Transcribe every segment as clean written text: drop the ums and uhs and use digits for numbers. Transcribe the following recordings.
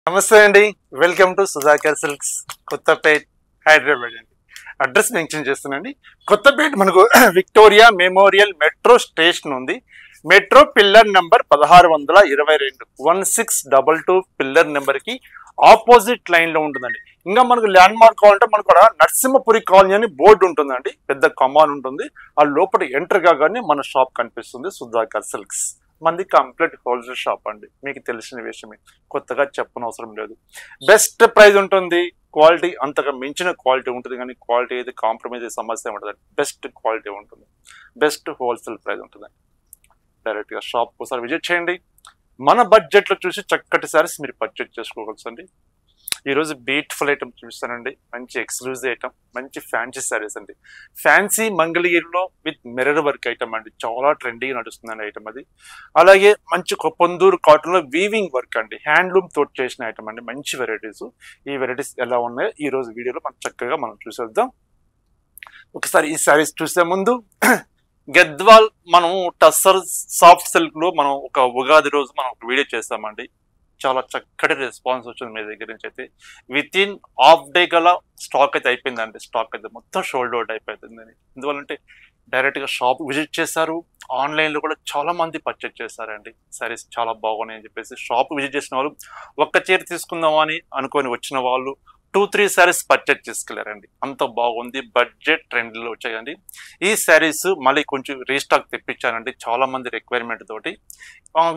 నమస్తే అండి. Welcome to Sudhakar silks Kothapet Hyderabad అండి. అడ్రస్ మెన్షన్ చేస్తున్నాండి. కొత్తపేట్ మనకు విక్టోరియా మెమోరియల్ మెట్రో స్టేషన్ ఉంది. మెట్రో పిల్లర్ నెంబర్ 1622 1622 పిల్లర్ నెంబర్కి ఆపోజిట్ లైన్లో ఉంటుందండి. ఇంకా మనకు ల్యాండ్ మార్క్ కావాలంటే మనకు కూడా నరసింహపురి కాలనీ అని బోర్డు ఉంటుందండి. పెద్ద కమాన్ ఉంటుంది. ఆ లోపల ఎంటర్ కాగానే మన షాప్ కనిపిస్తుంది, సుధాకర్ సిల్క్స్. మంది కంప్లీట్ హోల్సేల్ షాప్ అండి. మీకు తెలిసిన విషయమే, కొత్తగా చెప్పనవసరం లేదు. బెస్ట్ ప్రైస్ ఉంటుంది, క్వాలిటీ అంతగా మించిన క్వాలిటీ ఉంటుంది, కానీ క్వాలిటీ అయితే కాంప్రమైజ్ అయ్యే సమస్య ఉంటుంది. బెస్ట్ క్వాలిటీ ఉంటుంది, బెస్ట్ హోల్సేల్ ప్రైస్ ఉంటుందండి. డైరెక్ట్గా షాప్ ఒకసారి విజిట్ చేయండి. మన బడ్జెట్లో చూసి చక్కటి సారీస్ మీరు పర్చేజ్ చేసుకోగలసండి. ఈరోజు బ్యూటిఫుల్ ఐటమ్ చూపిస్తానండి. మంచి ఎక్స్క్లూజివ్ ఐటమ్, మంచి ఫ్యాన్సీ సారీస్ అండి. ఫ్యాన్సీ మంగళగిరిలో విత్ మిర్రర్ వర్క్ ఐటమ్ అండి. చాలా ట్రెండీగా నడుస్తుందండి ఐటమ్ అది. అలాగే మంచి పొందూరు కాటన్లో వీవింగ్ వర్క్ అండి, హ్యాండ్లూమ్ తోటి చేసిన ఐటమ్ అండి. మంచి వెరైటీస్. ఈ వెరైటీస్ ఎలా ఉన్నాయో ఈ రోజు వీడియోలో మనం చక్కగా చూసేద్దాం. ఒకసారి ఈ సారీస్ చూసే ముందు గద్వాల్ మనం టస్సర్ సాఫ్ట్ సిల్క్ లో మనం ఒక ఉగాది రోజు మనం ఒక వీడియో చేస్తామండి. చాలా చక్కటి రెస్పాన్స్ వచ్చింది మీ దగ్గర నుంచి. అయితే విత్ ఇన్ హాఫ్ డే గల స్టాక్ అయితే అయిపోయిందండి. స్టాక్ అయితే మొత్తం షోల్డ్ అవుట్ అయిపోతుంది. ఎందువల్లంటే డైరెక్ట్గా షాప్ విజిట్ చేశారు, ఆన్లైన్లో కూడా చాలా మంది పర్చేజ్ చేశారండి. సారీస్ చాలా బాగున్నాయి అని చెప్పేసి షాప్ విజిట్ చేసిన వాళ్ళు, ఒక్క చీర తీసుకుందామా అని అనుకొని వచ్చిన వాళ్ళు 2-3 సారీస్ పర్చేజ్ చేసుకెళ్ళారండి. అంత బాగుంది, బడ్జెట్ ట్రెండ్లో వచ్చాయండి. ఈ శారీస్ మళ్ళీ కొంచెం రీస్టాక్ తెప్పించానండి చాలా మంది రిక్వైర్మెంట్ తోటి.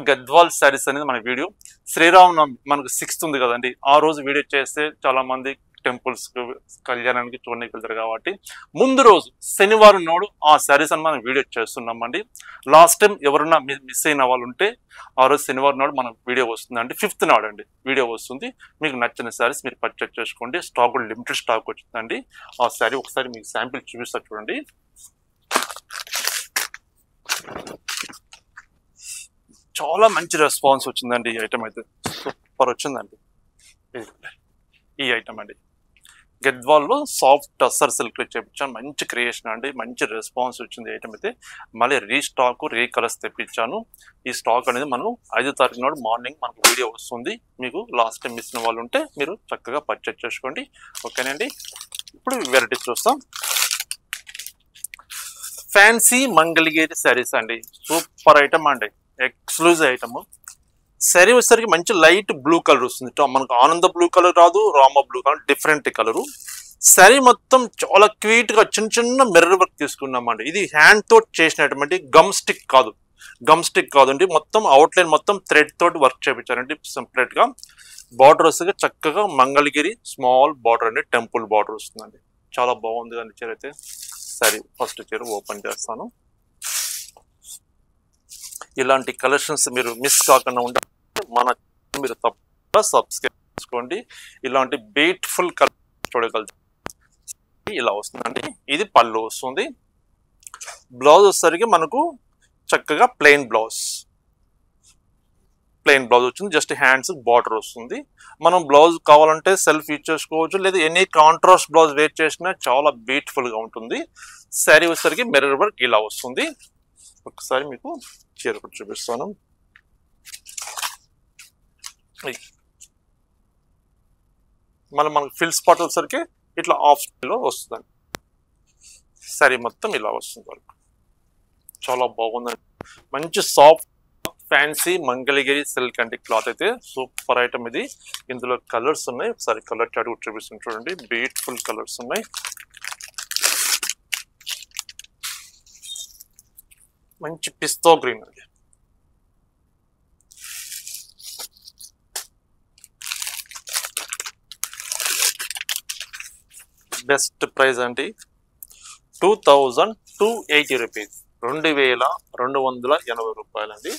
గద్వాల్ శారీస్ అనేది మన వీడియో శ్రీరామనవమి మనకు 6th ఉంది కదండి, ఆ రోజు వీడియో చేస్తే చాలా మంది టెంపుల్స్ కళ్యాణానికి చూడడానికి వెళ్తారు. కాబట్టి ముందు రోజు శనివారం నాడు ఆ శారీస్ అని మనం వీడియో చేస్తున్నామండి. లాస్ట్ టైం ఎవరన్నా మిస్ అయిన వాళ్ళు ఉంటే ఆ రోజు శనివారం నాడు మన వీడియో వస్తుందండి. 5th నాడు అండి వీడియో వస్తుంది. మీకు నచ్చిన శారీస్ మీరు పర్చేజ్ చేసుకోండి. స్టాక్ కూడా లిమిటెడ్ స్టాక్ వచ్చిందండి. ఆ శారీ ఒకసారి మీకు శాంపిల్ చూపిస్తా చూడండి. చాలా మంచి రెస్పాన్స్ వచ్చిందండి. ఈ ఐటమ్ అయితే సూపర్ వచ్చిందండి. ఈ ఐటమ్ అండి గద్వాల్లో సాఫ్ట్ టస్సర్ సిల్క్ చేయించాను. మంచి క్రియేషన్ అండి, మంచి రెస్పాన్స్ వచ్చింది ఐటమ్ అయితే. మళ్ళీ రీస్టాక్ కలర్స్ తెప్పించాను. ఈ స్టాక్ అనేది మనం 5వ తారీఖు నాడు మార్నింగ్ మనకు వీడియో వస్తుంది. మీకు లాస్ట్ టైం మిస్ అయిన వాళ్ళు ఉంటే మీరు చక్కగా పర్చేజ్ చేసుకోండి. ఓకేనండి. ఇప్పుడు వెరైటీస్ చూస్తాం. ఫ్యాన్సీ మంగళగిరి శారీస్ అండి. సూపర్ ఐటమ్ అండి, ఎక్స్క్లూజివ్ ఐటమ్. శారీ వచ్చేసరికి మంచి లైట్ బ్లూ కలర్ వస్తుంది. మనకు ఆనంద బ్లూ కలర్ రాదు, Rama blue colour, different colour. Sari మొత్తం చాలా క్యూట్ గా చిన్న చిన్న మిర్రర్ వర్క్ తీసుకున్నామండి. ఇది హ్యాండ్ తోటి చేసినటువంటి గమ్ స్టిక్ కాదండి. మొత్తం అవుట్ లైన్ మొత్తం థ్రెడ్ తోటి వర్క్ చేయించారండి. సెపరేట్ గా బార్డర్ వస్తుంది చక్కగా మంగళగిరి స్మాల్ బార్డర్ అండి, టెంపుల్ బార్డర్ వస్తుందండి. చాలా బాగుంది కానీ చీర అయితే. శారీ ఫస్ట్ చీర ఓపెన్ చేస్తాను. ఇలాంటి కలెక్షన్స్ మీరు మిస్ కాకుండా ఉండాలి. మన మీరు తప్పకుండా సబ్స్క్రైబ్ చేసుకోండి. ఇలాంటి బ్యూటిఫుల్ కలర్ చూడగలుగుతారు. ఇలా వస్తుందండి. ఇది పళ్ళు వస్తుంది. బ్లౌజ్ వచ్చేసరికి మనకు చక్కగా ప్లెయిన్ బ్లౌజ్ వచ్చింది. జస్ట్ హ్యాండ్స్ బార్డర్ వస్తుంది. మనం బ్లౌజ్ కావాలంటే సెల్ఫ్ యూజ్ చేసుకోవచ్చు, లేదా ఎనీ కాంట్రాస్ట్ బ్లౌజ్ వేర్ చేసినా చాలా బ్యూటిఫుల్ గా ఉంటుంది. శారీ వచ్చేసరికి మిర్రర్ వర్క్ ఇలా వస్తుంది. ఒకసారి మీకు చీర కూడా చూపిస్తాను. మళ్ళీ మనకు ఫిల్ స్పాట్ వచ్చేసరికి ఇట్లా ఆఫ్ లో వస్తుందండి. శారీ మొత్తం ఇలా వస్తుంది వరకు. చాలా బాగుందండి. మంచి సాఫ్ట్ ఫ్యాన్సీ మంగళగిరి సిల్క్ అండి క్లాత్ అయితే. సూపర్ ఐటమ్ ఇది. ఇందులో కలర్స్ ఉన్నాయి. ఒకసారి కలర్ చార్ట్ కూడా చూపిస్తుంది చూడండి. బ్యూటిఫుల్ కలర్స్ ఉన్నాయి. మంచి పిస్తా గ్రీన్ అండి. బెస్ట్ ప్రైస్ అండి 2280 రూపీస్, 2280 రూపాయలండి.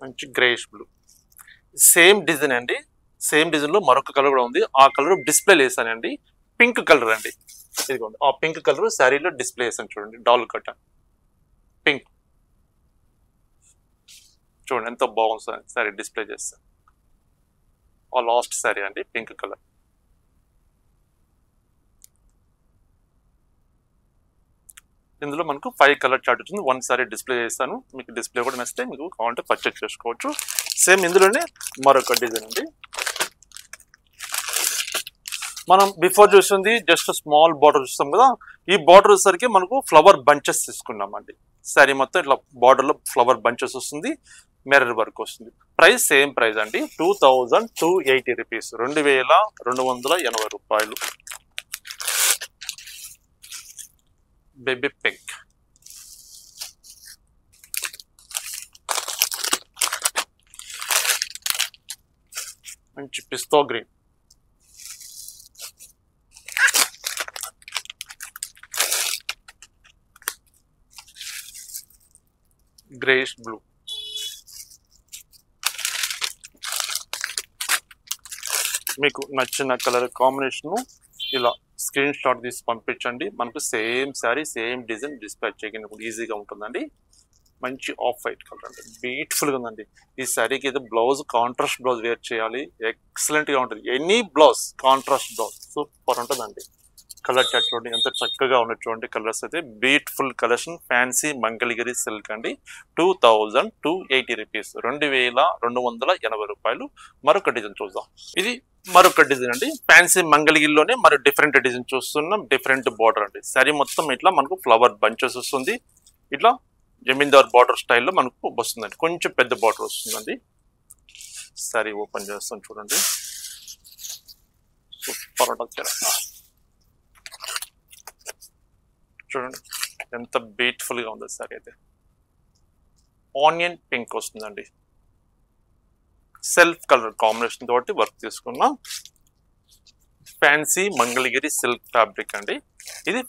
మంచి గ్రేష్ బ్లూ, సేమ్ డిజైన్ అండి. సేమ్ డిజైన్ లో మరొక కలర్ కూడా ఉంది. ఆ కలర్ డిస్ప్లే వేసానండి. పింక్ కలర్ అండి. ఇదిగోండి ఆ పింక్ కలర్ శారీలో డిస్ప్లే వేసాను చూడండి. డాల్ కట్ పింక్ చూడండి ఎంత బాగుంది సార్. శారీ డిస్ప్లే చేస్తాను. ఆ లాస్ట్ శారీ అండి పింక్ కలర్. ఇందులో మనకు 5 కలర్ చార్ట్ వచ్చింది. ఒకసారి డిస్ప్లే చేస్తాను, మీకు డిస్ప్లే కూడా నచ్చితే మీకు కావాలంటే పర్చేస్ చేసుకోవచ్చు. సేమ్ ఇందులోనే మరొక డిజైన్ అండి. మనం బిఫోర్ చూస్తుంది జస్ట్ స్మాల్ బార్డర్ చూస్తాం కదా, ఈ బార్డర్ వచ్చేసరికి మనకు ఫ్లవర్ బంచెస్ తీసుకున్నామండి. సారీ మొత్తం ఇట్లా బార్డర్ లో ఫ్లవర్ బంచెస్ వస్తుంది, మిర్రర్ వర్క్ వస్తుంది. ప్రైస్ సేమ్ ప్రైస్ అండి, 2280 రూపీస్, 2280 రూపాయలు. బేబీ పింక్, మంచి పిస్తా గ్రీన్, గ్రేష్ బ్లూ, మీకు నచ్చిన కలర్ కాంబినేషన్ ఇలా స్క్రీన్ షాట్ తీసి పంపించండి. మనకు same sari same design dispatch చేయడానికి ఈజీగా ఉంటుందండి. మంచి ఆఫ్ వైట్ కలర్ అండి, బ్యూటిఫుల్గా ఉందండి. ఈ శారీకి అయితే బ్లౌజ్ కాంట్రాస్ట్ బ్లౌజ్ వేర్ చేయాలి, ఎక్సలెంట్గా ఉంటుంది. Any blouse contrast blouse super ఉంటుందండి. కలర్ చార్ట్ చూడండి ఎంత చక్కగా ఉన్నట్టు చూడండి. కలర్స్ అయితే beautiful collection, fancy Mangalagiri silk అండి, 2280 రూపీస్, 2280 రూపాయలు. మరొక డిజైన్ చూద్దాం. ఇది మరొక డిజైన్ అండి, ఫ్యాన్సీ మంగళగిరిలోనే మరో డిఫరెంట్ డిజైన్ చూస్తున్నాం. డిఫరెంట్ బార్డర్ అండి, సారీ మొత్తం ఇట్లా మనకు ఫ్లవర్ బంచెస్ వస్తుంది. ఇట్లా జమీందార్ బార్డర్ స్టైల్లో మనకు వస్తుందండి, కొంచెం పెద్ద బార్డర్ వస్తుందండి. సారీ ఓపెన్ చేస్తాం చూడండి, సూపర్ ఉంటుంది. చూడండి ఎంత బ్యూటిఫుల్ గా ఉంది సారీ అయితే. ఆనియన్ పింక్ వస్తుందండి, సెల్ఫ్ కలర్ కాంబినేషన్ తోటి వర్క్ తీసుకున్నాం. ఫ్యాన్సీ మంగళగిరి సిల్క్ ఫ్యాబ్రిక్ అండి. ఇది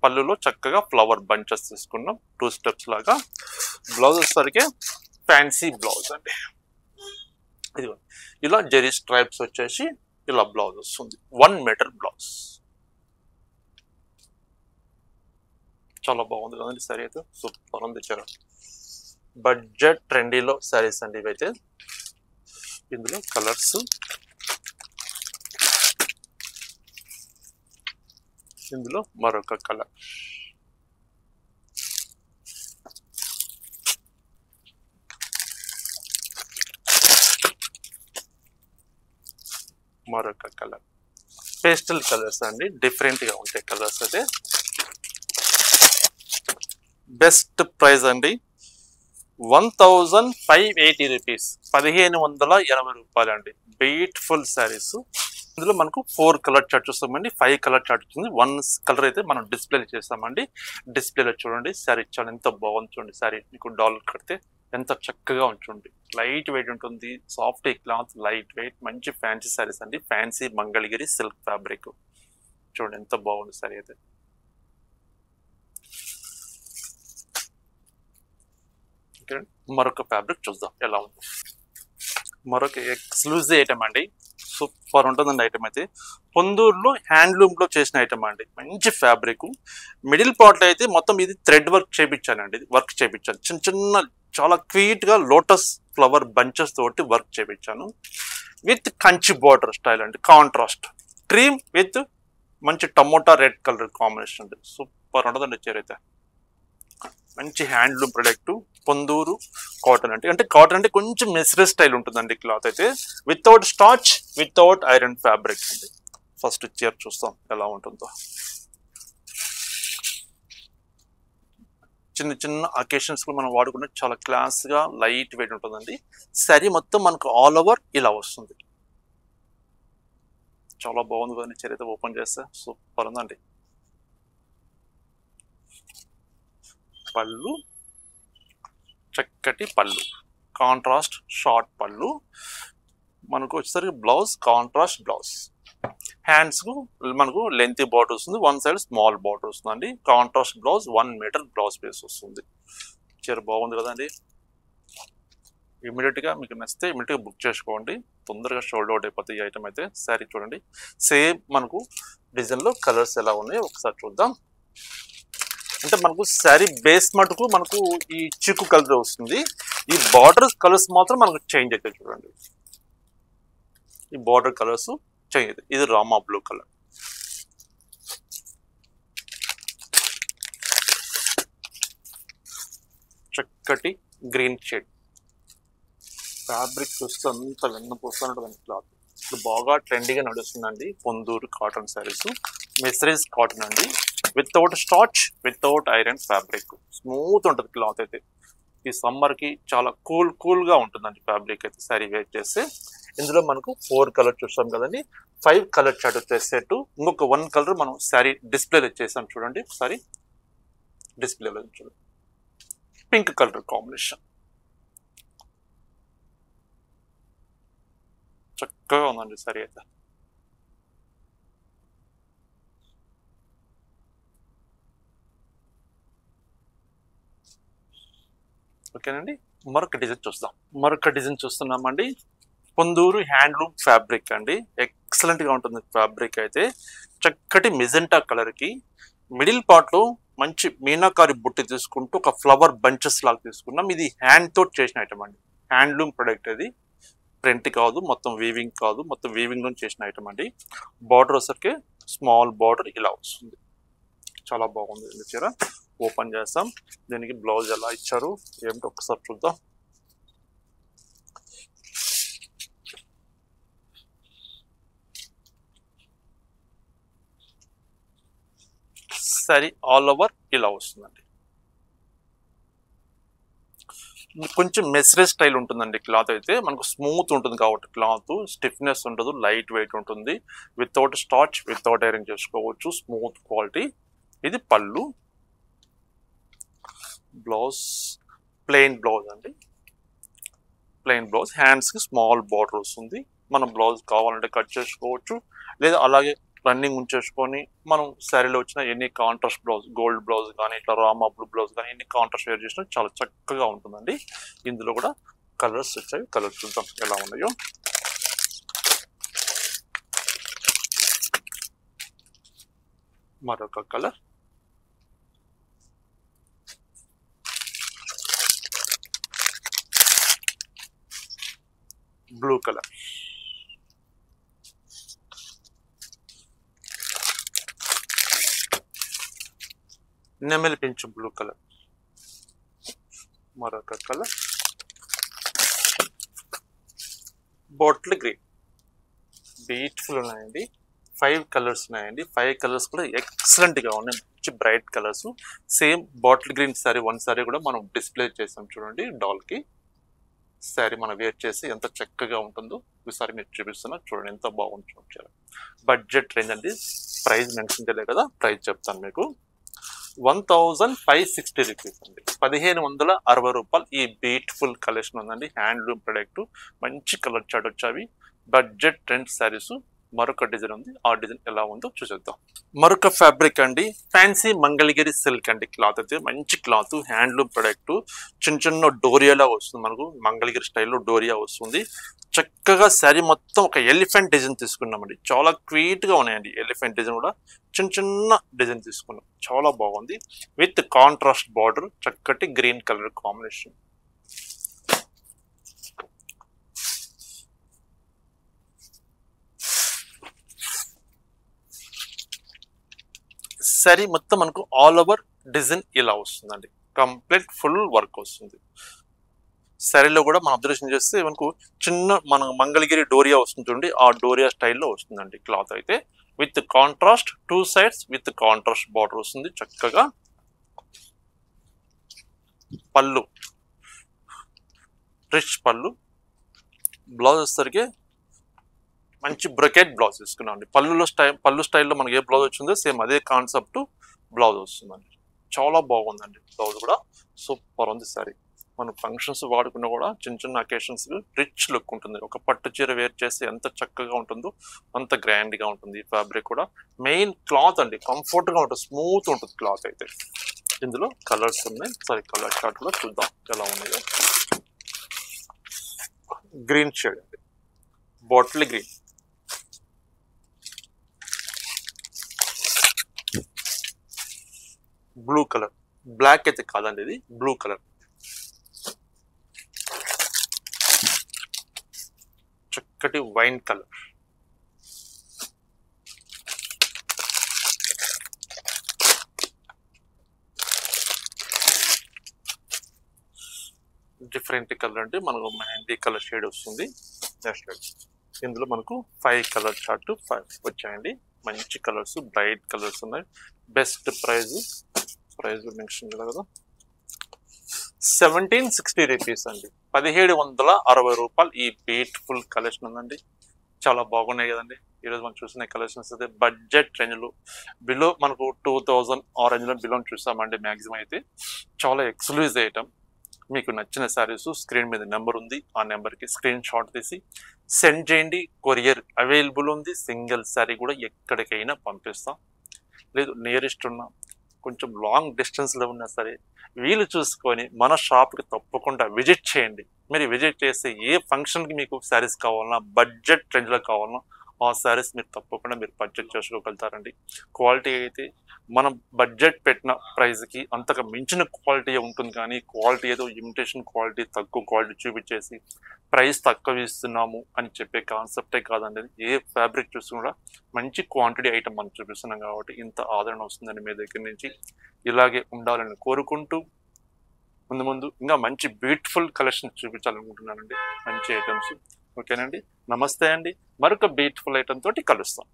పళ్ళులో చక్కగా ఫ్లవర్ బంచెస్ తీసుకున్నాం, 2 స్టెప్స్ లాగా. బ్లౌజ్ వచ్చేసరికి ఫ్యాన్సీ బ్లౌజ్ అండి. ఇది ఇలా జెరీ స్ట్రైప్స్ వచ్చేసి ఇలా బ్లౌజ్ వస్తుంది, 1 మీటర్ బ్లౌజ్. చాలా బాగుంది కదండి సారీ అయితే, సూపర్ ఉంది. చాలా బడ్జెట్ ట్రెండీలో సారీస్ అండి ఇవైతే. ఇందులో కలర్స్, ఇందులో మరొక కలర్, మరొక కలర్. పేస్టల్ కలర్స్ అండి, డిఫరెంట్ గా ఉంటాయి కలర్స్ అయితే. బెస్ట్ ప్రైస్ అండి, 1580 రూపీస్, 1580 రూపాయలు అండి. బ్యూటిఫుల్ శారీస్. ఇందులో మనకు 4 కలర్ చార్ట్ చూస్తామండి, 5 కలర్ చార్ట్ వచ్చింది. 1 కలర్ అయితే మనం డిస్ప్లే చేస్తామండి. డిస్ప్లేలో చూడండి శారీ చాలా ఎంత బాగుంది చూడండి. శారీ మీకు డాలర్ కడితే ఎంత చక్కగా ఉంటుంది. లైట్ వెయిట్ ఉంటుంది, సాఫ్ట్ క్లాత్, లైట్ వెయిట్, మంచి ఫ్యాన్సీ శారీస్ అండి. ఫ్యాన్సీ మంగళగిరి సిల్క్ ఫ్యాబ్రిక్ చూడండి ఎంత బాగుంది శారీ అయితే. మరొక ఫ్యాబ్రిక్ చూద్దాం ఎలా ఉంది. మరొక ఎక్స్క్లూజివ్ ఐటమ్ అండి, సూపర్ ఉంటుందండి ఐటమ్ అయితే. పొందూరులో హ్యాండ్లూమ్ లో చేసిన ఐటమ్ అండి, మంచి ఫ్యాబ్రిక్. మిడిల్ పార్ట్ లో అయితే మొత్తం ఇది థ్రెడ్ వర్క్ చేయించానండి, వర్క్ చేయించాను. చిన్న చిన్న చాలా క్యూట్ గా లోటస్ ఫ్లవర్ బంచెస్ తోటి వర్క్ చేయించాను. విత్ కంచి బార్డర్ స్టైల్ అండి, కాంట్రాస్ట్ క్రీమ్ విత్ మంచి టమోటా రెడ్ కలర్ కాంబినేషన్ అండి. సూపర్ ఉంటుందండి చీర అయితే. మంచి హ్యాండ్లూమ్ ప్రొడక్ట్, పొందూరు కాటన్ అంటే కాటన్ అంటే కొంచెం మెస్రే స్టైల్ ఉంటుందండి క్లాత్ అయితే. Without starch, without iron fabric అండి. ఫస్ట్ చీర చూస్తాం ఎలా ఉంటుందో. చిన్న చిన్న అకేషన్స్ లో మనం వాడుకునే చాలా క్లాస్ గా లైట్ వెయిట్ ఉంటుందండి. శారీ మొత్తం మనకు ఆల్ ఓవర్ ఇలా వస్తుంది. చాలా బాగుంది కదండి చీర అయితే. ఓపెన్ చేస్తే సూపర్ ఉందండి. పళ్ళు, చక్కటి పళ్ళు, కాంట్రాస్ట్ షార్ట్ పళ్ళు. మనకు వచ్చేసరికి బ్లౌజ్ కాంట్రాస్ట్ బ్లౌజ్. హ్యాండ్స్ కు మనకు లెంతీ బార్డర్ వస్తుంది, 1 సైడ్ స్మాల్ బార్డర్ వస్తుందండి. Contrast blouse, 1 metre blouse piece వస్తుంది. చీర బాగుంది కదండి. ఇమీడియట్ గా మీకు నచ్చితే ఇమీడియట్ గా బుక్ చేసుకోండి, తొందరగా షోల్డ్ అవుట్ అయిపోతాయి ఈ ఐటమ్ అయితే. శారీ చూడండి సేమ్ మనకు డిజైన్ లో కలర్స్ ఎలా ఉన్నాయో ఒకసారి చూద్దాం. అంటే మనకు శారీ బేస్ మటుకు మనకు ఈ చిక్కు కలర్ వస్తుంది, ఈ బార్డర్ కలర్స్ మాత్రం మనకు చేంజ్ అవుతాయి చూడండి. ఈ బార్డర్ కలర్స్ చేంజ్ అవుతాయి. ఇది రామా బ్లూ కలర్, చక్కటి గ్రీన్ షేడ్. ఫ్యాబ్రిక్ చూస్తే అంత వెన్నపూస్తున్నటువంటి క్లాత్. ఇప్పుడు బాగా ట్రెండీగా నడుస్తుందండి పొందూరు కాటన్ శారీస్. మెసరేజ్ కాటన్ అండి, without starch, without iron fabric. Smooth ఉంటుంది క్లాత్ అయితే. ఈ సమ్మర్కి చాలా కూల్గా ఉంటుందండి ఫ్యాబ్రిక్ అయితే శారీ వేర్ చేస్తే. ఇందులో మనకు 4 కలర్ చూస్తాం కదండి. 5 కలర్ చార్ట్ వచ్చేసేట్టు ఇంకొక 1 కలర్ మనం శారీ డిస్ప్లేలో ఇచ్చేసాం చూడండి. ఒకసారి డిస్ప్లేలో చూడండి, పింక్ కలర్ కాంబినేషన్ చక్కగా ఉందండి శారీ అయితే. ఓకేనండి. మరొక డిజైన్ చూస్తున్నామండి. పొందూరు హ్యాండ్లూమ్ ఫ్యాబ్రిక్ అండి. ఎక్సలెంట్ గా ఉంటుంది ఫ్యాబ్రిక్ అయితే. చక్కటి మెజెంటా కలర్ కి మిడిల్ పార్ట్ లో మంచి మీనాకారి బుట్టి తీసుకుంటూ ఒక ఫ్లవర్ బంచెస్ లాగా తీసుకున్నాం. ఇది హ్యాండ్ తో చేసిన ఐటమ్ అండి. హ్యాండ్లూమ్ ప్రొడక్ట్ అది. ప్రింట్ కాదు, మొత్తం వీవింగ్ కాదు, మొత్తం వీవింగ్ లో చేసిన ఐటమ్ అండి. బార్డర్ వచ్చరికి స్మాల్ బార్డర్ ఇలా వస్తుంది. చాలా బాగుంది చీర. ఓపెన్ చేస్తాం. దీనికి బ్లౌజ్ ఎలా ఇచ్చారు ఏమిటో ఒకసారి చూద్దాం. సారీ ఆల్ ఓవర్ ఇలా వస్తుందండి. కొంచెం మెసరేజ్ స్టైల్ ఉంటుందండి క్లాత్ అయితే. మనకు స్మూత్ ఉంటుంది కాబట్టి క్లాత్ స్టిఫ్నెస్ ఉండదు, లైట్ వెయిట్ ఉంటుంది. వితౌట్ స్టార్చ్, వితౌట్ ఐరన్ చేసుకోవచ్చు. Smooth quality. ఇది పళ్ళు. బ్లౌజ్ ప్లెయిన్ బ్లౌజ్ అండి. Plain blouse. హ్యాండ్స్కి స్మాల్ బార్డర్ వస్తుంది. మనం బ్లౌజ్ కావాలంటే కట్ చేసుకోవచ్చు, లేదా అలాగే రన్నింగ్ ఉంచేసుకొని మనం శారీలో వచ్చిన ఎన్ని కాంట్రాస్ట్ బ్లౌజ్, గోల్డ్ బ్లౌజ్ కానీ ఇట్లా రామా బ్లూ బ్లౌజ్ కానీ ఎన్ని కాంట్రాస్ట్ వేర్ చేసినా చాలా చక్కగా ఉంటుందండి. ఇందులో కూడా కలర్స్ వచ్చాయి. కలర్స్ చూద్దాం ఎలా ఉన్నాయో. మరొక కలర్ బ్లూ కలర్. నెమలి పింఛు బ్లూ కలర్. మరొక కలర్ బాటిల్ గ్రీన్. బ్యూటిఫుల్ ఉన్నాయండి. 5 కలర్స్ ఉన్నాయండి. 5 కలర్స్ కూడా ఎక్సలెంట్ గా ఉన్నాయి. మంచి bright colours. Same bottle green sorry 1 sorry కూడా మనం డిస్ప్లే చేసాం చూడండి డాల్ కి. శారీ మనం వేర్ చేసి ఎంత చక్కగా ఉంటుందో ఈసారి మీరు చూపిస్తున్నా చూడండి, ఎంత బాగుంది చూపించారు. బడ్జెట్ రేంజ్ అండి. ప్రైస్ మెన్షన్ చేయలేదు కదా, ప్రైస్ చెప్తాను మీకు. 1560 రూపీస్ అండి. 1560 రూపాయలు ఈ బ్యూటిఫుల్ కలెక్షన్ ఉందండి. Handloom product. మంచి కలర్ చార్ట్ వచ్చావి. Budget trend saris. మరొక డిజైన్ ఉంది, ఆ డిజైన్ ఎలా ఉందో చూసేద్దాం. మరొక ఫ్యాబ్రిక్ అండి. ఫ్యాన్సీ మంగళగిరి సిల్క్ అండి. క్లాత్ అయితే మంచి క్లాత్, హ్యాండ్లూమ్ ప్రొడక్ట్. చిన్న డోరియాలా వస్తుంది మనకు. మంగళగిరి స్టైల్లో డోరియా వస్తుంది. చక్కగా శారీ మొత్తం ఒక ఎలిఫెంట్ డిజైన్ తీసుకున్నామండి. చాలా క్యూట్ గా ఉన్నాయండి. ఎలిఫెంట్ డిజైన్ కూడా చిన్న డిజైన్ తీసుకున్నాం. చాలా బాగుంది. విత్ కాంట్రాస్ట్ బార్డర్, చక్కటి గ్రీన్ కలర్ కాంబినేషన్. శారీ మొత్తం మనకు ఆల్ ఓవర్ డిజైన్ ఇలా వస్తుందండి. కంప్లీట్ ఫుల్ వర్క్ వస్తుంది. శారీలో కూడా మనం అబ్జర్వేషన్ చేస్తే మనకు మన మంగళగిరి డోరియా వస్తుంది చూడండి, ఆ డోరియా స్టైల్లో వస్తుందండి క్లాత్ అయితే. With contrast 2 sides with contrast border వస్తుంది చక్కగా. పళ్ళు రిచ్ పళ్ళు. బ్లౌజ్ వచ్చేసరికి మంచి బ్రొకెట్ బ్లౌజ్ తీసుకున్నాం అండి. పళ్ళు స్టైల్లో మనకి ఏ బ్లౌజ్ వచ్చిందో సేమ్ అదే కాన్సెప్ట్ బ్లౌజ్ వస్తుందండి. చాలా బాగుందండి. బ్లౌజ్ కూడా సూపర్ ఉంది. సారీ మన ఫంక్షన్స్ వాడుకున్నా కూడా చిన్న అకేషన్స్ రిచ్ లుక్ ఉంటుంది. ఒక పట్టు చీర వేర్ చేస్తే ఎంత చక్కగా ఉంటుందో అంత గ్రాండ్ గా ఉంటుంది. ఈ ఫ్యాబ్రిక్ కూడా మెయిన్ క్లాత్ అండి, కంఫర్ట్ గా ఉంటుంది, స్మూత్ ఉంటుంది క్లాత్ అయితే. ఇందులో కలర్స్ ఉన్నాయి. సరే కలర్ చార్ట్ కూడా చూద్దాం ఎలా ఉన్నాయో. గ్రీన్ షేడ్ అండి, bottle green. Blue colour, black అయితే కాదండి, ఇది బ్లూ కలర్. చక్కటి వైన్ కలర్. డిఫరెంట్ కలర్ అంటే మనకు మెహందీ కలర్ షేడ్ వస్తుంది. ఇందులో మనకు 5 కలర్ చార్ట్ 5 వచ్చాయండి. మంచి కలర్స్, బ్రైట్ కలర్స్ ఉన్నాయి. బెస్ట్ ప్రైస్ మెన్షన్ కదా, 1760 రూపీస్ అండి. 1760 రూపాయలు ఈ బ్యూటిఫుల్ కలెక్షన్ ఉందండి. చాలా బాగున్నాయి కదండి. ఈరోజు మనం చూసిన కలెక్షన్స్ అయితే బడ్జెట్ రేంజ్లో బిలో మనకు 2000 ఆ రేంజ్లో బిలో చూసామండి. మ్యాక్సిమం అయితే చాలా ఎక్స్క్లూజివ్ ఐటమ్. మీకు నచ్చిన శారీస్ స్క్రీన్ మీద నెంబర్ ఉంది, ఆ నెంబర్కి స్క్రీన్ షాట్ తీసి సెండ్ చేయండి. కొరియర్ అవైలబుల్ ఉంది. సింగిల్ శారీ కూడా ఎక్కడికైనా పంపిస్తాం. లేదు నియరెస్ట్ ఉన్న కొంచెం లాంగ్ డిస్టెన్స్లో ఉన్నా సరే వీలు చూసుకొని మన షాప్కి తప్పకుండా విజిట్ చేయండి. మీరు విజిట్ చేస్తే ఏ ఫంక్షన్కి మీకు శారీస్ కావాలన్నా, బడ్జెట్ రేంజ్లో కావాలన్నా ఆ శారీస్ మీరు తప్పకుండా పర్చేజ్ చేసుకోగలుగుతారండి. క్వాలిటీ అయితే మనం బడ్జెట్ పెట్టిన ప్రైస్కి అంతగా మించిన క్వాలిటీ ఉంటుంది, కానీ క్వాలిటీ ఏదో ఇమిటేషన్ క్వాలిటీ, తక్కువ క్వాలిటీ చూపించేసి ప్రైస్ తక్కువ ఇస్తున్నాము అని చెప్పే కాన్సెప్టే కాదండి. ఏ ఫ్యాబ్రిక్ చూసి కూడా మంచి క్వాంటిటీ ఐటమ్ మనం చూపిస్తున్నాం కాబట్టి ఇంత ఆదరణ వస్తుందండి మీ దగ్గర నుంచి. ఇలాగే ఉండాలని కోరుకుంటూ ముందు ఇంకా మంచి బ్యూటిఫుల్ కలెక్షన్ చూపించాలనుకుంటున్నానండి. మంచి ఐటమ్స్. ఓకేనండి, నమస్తే అండి. మరొక బ్యూటిఫుల్ ఐటమ్ తోటి కలుస్తాం.